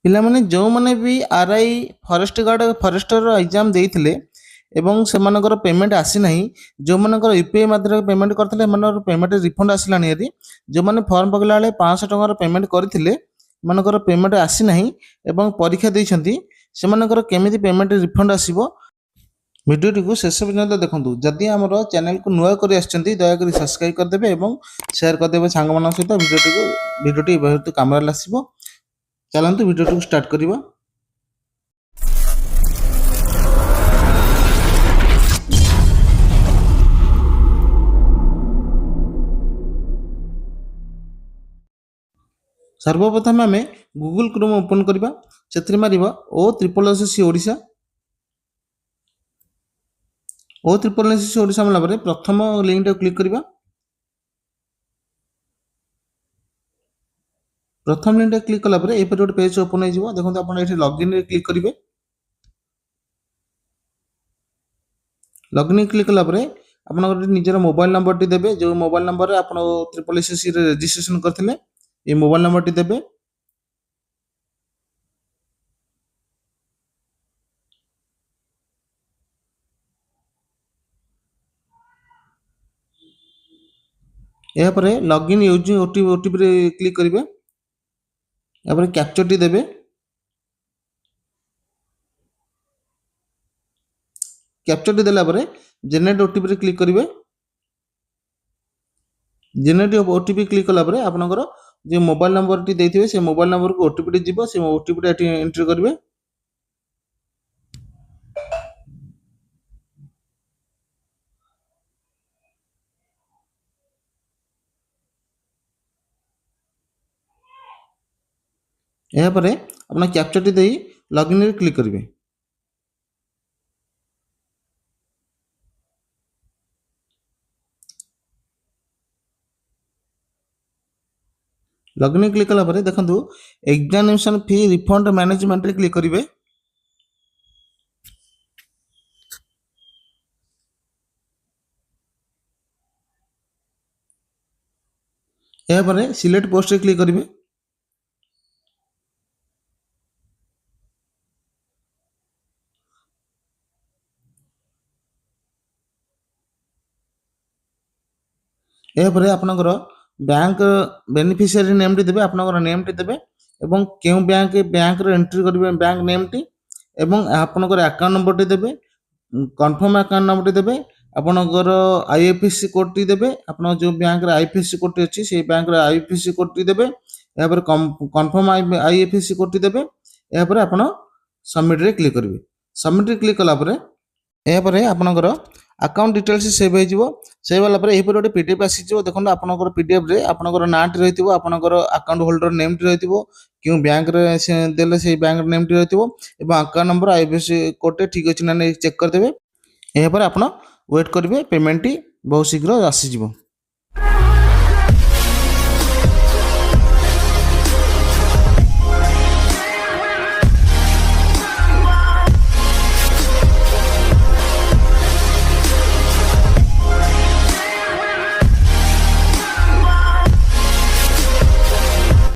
ପିଲାମାନେ ଯେଉଁମାନେ ବି RI forest guard forester exam ଦେଇଥିଲେ ଏବଂ ସେମାନଙ୍କର ପେମେଣ୍ଟ ଆସିନାହିଁ, ଯେଉଁମାନଙ୍କର ୟୁପିଆଇ ମାଧ୍ୟମରେ ପେମେଣ୍ଟ କରିଥିଲେ ସେମାନଙ୍କର ପେମେଣ୍ଟ ରିଫଣ୍ଡ ଆସିଲାଣି ହେରି। ଯେଉଁମାନେ ଫର୍ମ ପକାଇଲା ବେଳେ 500 ଟଙ୍କାର ପେମେଣ୍ଟ କରିଥିଲେ ସେମାନଙ୍କର ପେମେଣ୍ଟ ଆସିନାହିଁ ଏବଂ ପରୀକ୍ଷା ଦେଇଛନ୍ତି, ସେମାନଙ୍କର କେମିତି ପେମେଣ୍ଟ ରିଫଣ୍ଡ ଆସିବ ଭିଡ଼ିଓଟିକୁ ଶେଷ ପର୍ଯ୍ୟନ୍ତ ଦେଖନ୍ତୁ। ଯଦି ଆମର ଚ୍ୟାନେଲକୁ ନୂଆ କରି ଆସିଛନ୍ତି ଦୟାକରି ସବସ୍କ୍ରାଇବ୍ କରିଦେବେ ଏବଂ ସେୟାର କରିଦେବେ ସାଙ୍ଗମାନଙ୍କ ସହିତ। ଭିଡ଼ିଓଟି ବହୁତ କାମରେ ଆସିବ। ଚାଲନ୍ତୁ ଭିଡ଼ିଓଟିକୁ ଷ୍ଟାର୍ଟ କରିବା। सर्वप्रथम आम गूगल क्रोम ओपन करवा, से मारिबा OSSC ओडिशा। OSSC ओडिशा मारला परे प्रथम लिंक टाइप क्लिक करवा। प्रथम लिंक टाइप क्लिक कला परे ए पर गोटे पेज ओपन हो। देखो आप लॉगिन रे क्लिक करेंगे। लॉगिन क्लिक कला परे आप निजर मोबाइल नंबर टी देबे, जो मोबाइल नंबर रे आप SSC रे रजिस्ट्रेशन करथिले ये मोबाइल नंबर टी देबे। या परे लॉगिन यूजिंग ओटीपी रे क्लिक करेंगे। या परे कैप्चर टी देबे। कैप्चर टी देला परे जनरेट ओटीपी रे क्लिक करेंगे। जनरेट ओटीपी क्लिक कला परे आपनकर जो मोबाइल नंबर टी देथिबे से मोबाइल नंबर को ओटीपी टी जीवो, से ओटीपी टी एटी एंटर करेंगे। या परे अपना कैप्चर टी देई लॉगिन रे क्लिक करेंगे। लॉगिन क्लिक कला परे देखंतु एग्जामिनेशन फी रिफंड मैनेजमेंट रे क्लिक करेंगे। या परे सिलेक्ट पोस्ट रे क्लिक करेंगे। या परे आपनकर बैंक बेनिफिशियरी नेम टी देबे, आपनकर नेम टी देबे एवं केउ बैंक रे एंट्री करिवे बैंक नेम टी एवं आपनकर अकाउंट नंबर टी देबे, कन्फर्म अकाउंट नंबर टी देबे, आपनकर आईएफएससी कोड टी देबे, आपन जो बैंक रे आईएफएससी कोड टी अछि से बैंक रे आईएफएससी कोड टी देबे। या पर कन्फर्म आईएफएससी कोड टी देबे। या पर आपन सबमिट रे क्लिक करिवे। सबमिट रे क्लिक कला परे या परे आपनकर अकाउंट डिटेल्स सेव हो। सेव होला परे एही पर गोटे पीडीएफ आसी जो। देखो आपनकर पीडीएफ रे आपनकर नाम टी रहिथिबो, आपनकर अकाउंट होल्डर नेम टी रहिथिबो, क्यों बैंक रे से देले से बैंक नेम टी रहिथिबो एवं अकाउंट नंबर आईएफएससी कोड टे ठीक अछि ना नै चेक कर देबे। एही पर आपन वेट करिवे, पेमेंट टी बहुत शीघ्र आसी जिवो।